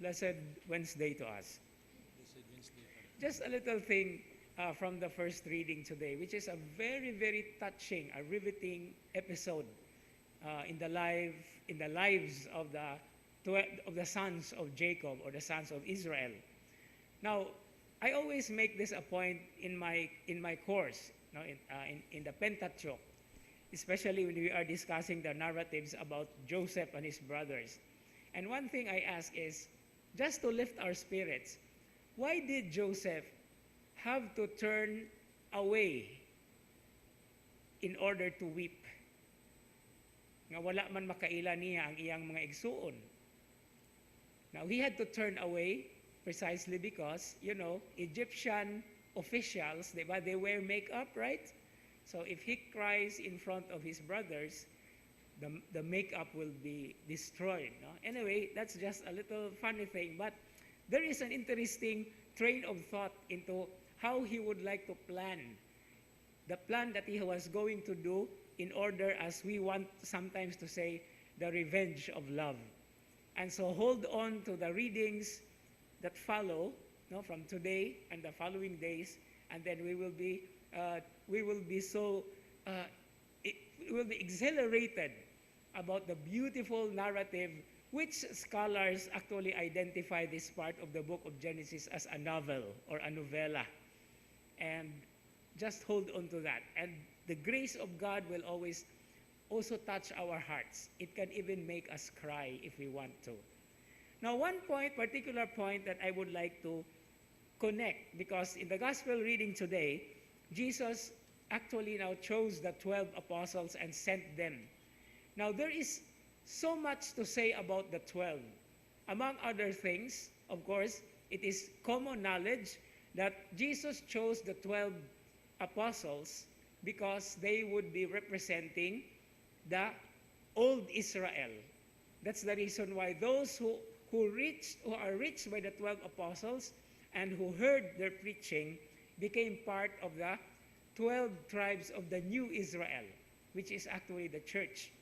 Blessed Wednesday to us. Blessed Wednesday, Father. Just a little thing from the first reading today, which is a very, very touching, a riveting episode in the lives of the sons of Jacob, or the sons of Israel. Now, I always make this a point in my course, in the Pentateuch, especially when we are discussing the narratives about Joseph and his brothers. And one thing I ask is, just to lift our spirits, why did Joseph have to turn away in order to weep? Nga wala man makaila niya ang iyang mga igsuon. Now, he had to turn away precisely because, Egyptian officials, diba, they wear makeup, right? So if he cries in front of his brothers, the makeup will be destroyed. No? Anyway, that's just a little funny thing, but there is an interesting train of thought into how he would like to plan. The plan that he was going to do in order, as we want sometimes to say, the revenge of love. And so hold on to the readings that follow, from today and the following days, and then we will be exhilarated about the beautiful narrative, which scholars actually identify this part of the book of Genesis as a novel or a novella. And just hold on to that. And the grace of God will always also touch our hearts. It can even make us cry if we want to. Now, one particular point that I would like to connect, because in the gospel reading today, Jesus actually now chose the 12 apostles and sent them. Now, there is so much to say about the 12. Among other things, of course, it is common knowledge that Jesus chose the 12 apostles because they would be representing the old Israel. That's the reason why those who are reached by the 12 apostles and who heard their preaching became part of the 12 tribes of the new Israel, which is actually the church.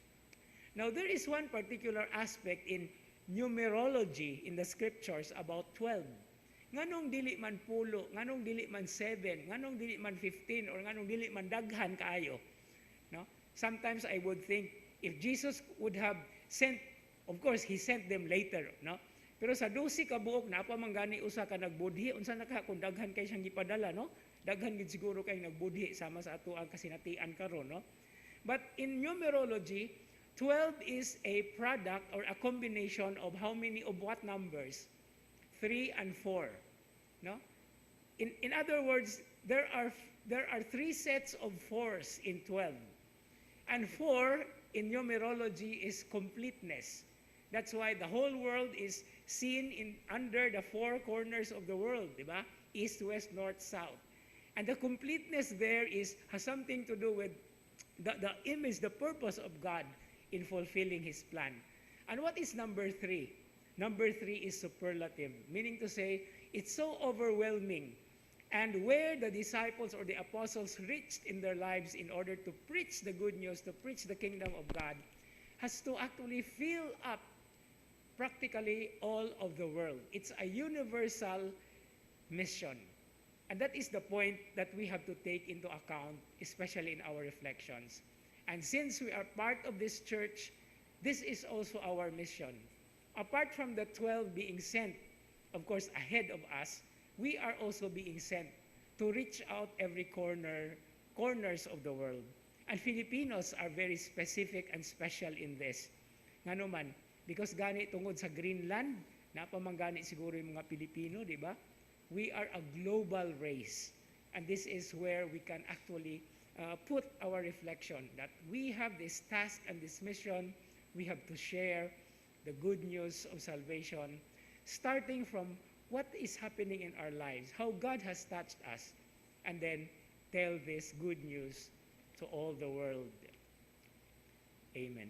Now, there is one particular aspect in numerology in the scriptures about 12. Nganong dili man pulo, nganong dili man 7, nganong dili man 15, or nganong dili man daghan kaayo. No? Sometimes I would think if Jesus would have sent, of course, he sent them later, no? Pero sa 12 ka buok na pa manggani usa ka nagbudhi, unsa naka kung daghan kay siyang gipadala, no? Daghan gid siguro kay nagbudhi sama sa ato ang kasinatian karon, no? But in numerology, 12 is a product or a combination of how many of what numbers? 3 and 4. No? In other words, there are 3 sets of 4s in 12. And 4 in numerology is completeness. That's why the whole world is seen under the 4 corners of the world, diba? East, west, north, south. And the completeness there has something to do with the image, the purpose of God in fulfilling His plan. And what is number 3? Number 3 is superlative, meaning to say, it's so overwhelming. And where the disciples or the apostles reached in their lives in order to preach the good news, to preach the kingdom of God, has to actually fill up practically all of the world. It's a universal mission. And that is the point that we have to take into account, especially in our reflections. And since we are part of this church, this is also our mission. Apart from the 12 being sent, of course, ahead of us, we are also being sent to reach out every corners of the world. And Filipinos are very specific and special in this. Nga naman, because gani tungod sa Greenland, napamangani siguro yung mga Pilipino, di ba? We are a global race. And this is where we can actually put our reflection that we have this task and this mission. We have to share the good news of salvation, starting from what is happening in our lives, how God has touched us, and then tell this good news to all the world. Amen.